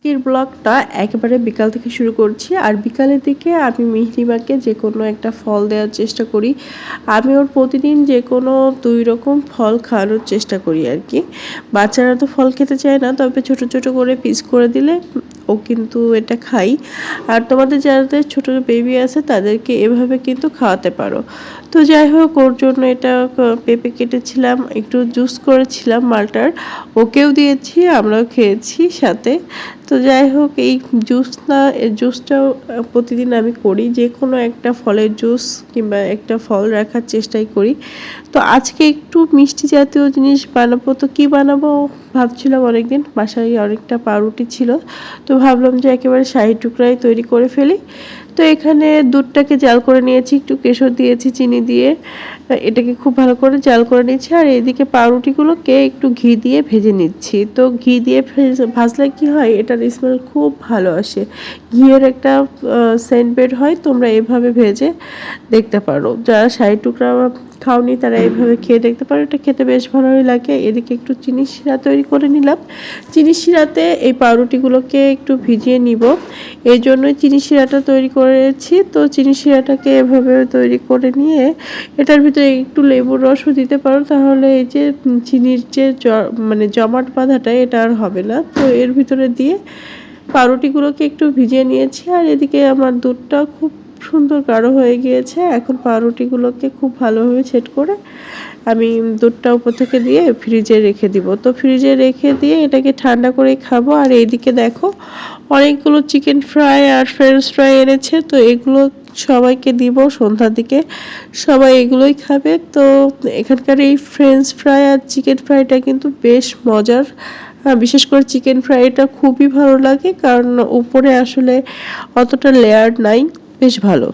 আজকের ব্লগটা একেবারে বিকাল থেকে শুরু করছি। আর বিকালের দিকে আমি মিহরিমাকে যে কোনো একটা ফল দেওয়ার চেষ্টা করি। আমি ওর প্রতিদিন যে কোনো 2 রকম ফল খাওয়ানোর চেষ্টা করি আর কি। বাচ্চারা তো ফল খেতে চায় না, তবে ছোট ছোট করে পিস করে দিলে ও কিন্তু এটা খাই। আর তোমাদের যাদের ছোট বেবি আছে তাদেরকে এভাবে কিন্তু খাওয়াতে পারো। তো যাই হোক, ওর জন্য এটা পেঁপে কেটেছিলাম, একটু জুস করেছিলাম মালটার, ওকেও দিয়েছি, আমরাও খেয়েছি সাথে। তো যাই হোক, এই জুসটাও প্রতিদিন আমি করি, যে কোনো একটা ফলের জুস কিংবা একটা ফল রাখার চেষ্টাই করি। তো আজকে একটু মিষ্টি জাতীয় জিনিস বানাবো। তো কি বানাবো ভাবছিলাম অনেকদিন, বাসায় অনেকটা পাউরুটি ছিল, তো ভাবলাম যে একেবারে শাহি টুকরাই তৈরি করে ফেলি। তো এখানে দুধটাকে জাল করে নিয়েছি, একটু কেশর দিয়েছি চিনি দিয়ে, এটাকে খুব ভালো করে জাল করে নিচ্ছি। আর এইদিকে পাউরুটিগুলোকে একটু ঘি দিয়ে ভেজে নিচ্ছি। তো ঘি দিয়ে ভাজলে কি হয়, এটার স্মেল খুব ভালো আসে, ঘিয়ের একটা সেন্ট বের হয়। তোমরা এভাবে ভেজে দেখতে পারো, যারা শাহি টুকরা খাওনি তারা এইভাবে খেয়ে দেখতে পারো, এটা খেতে বেশ ভালোই লাগে। এদিকে একটু চিনি শিরা তৈরি করে নিলাম। চিনি শিরাতে এই পাউরুটিগুলোকে একটু ভিজিয়ে নিব, এই জন্যই চিনি শিরাটা তৈরি করেছি। তো চিনি শিরাটাকে এভাবে তৈরি করে নিয়ে এটার ভিতরে একটু লেবুর রসও দিতে পারো, তাহলে এই যে চিনির যে মানে জমাট বাঁধাটা এটা আর হবে না। তো এর ভিতরে দিয়ে পাউরুটিগুলোকে একটু ভিজিয়ে নিয়েছি। আর এদিকে আমার দুধটা খুব সুন্দর গাঢ় হয়ে গিয়েছে। এখন পাউরুটিগুলোকে খুব ভালোভাবে সেট করে আমি দুধটা উপর থেকে দিয়ে ফ্রিজে রেখে দিব। তো ফ্রিজে রেখে দিয়ে এটাকে ঠান্ডা করে খাবো। আর এইদিকে দেখো, অনেকগুলো চিকেন ফ্রাই আর ফ্রেঞ্চ ফ্রাই এনেছে, তো এগুলো সবাইকে দিব সন্ধ্যার দিকে, সবাই এগুলোই খাবে। তো এখানকার এই ফ্রেঞ্চ ফ্রাই আর চিকেন ফ্রাইটা কিন্তু বেশ মজার। বিশেষ করে চিকেন ফ্রাইটা খুবই ভালো লাগে, কারণ উপরে আসলে অতটা লেয়ার নাই, বেশ ভালো।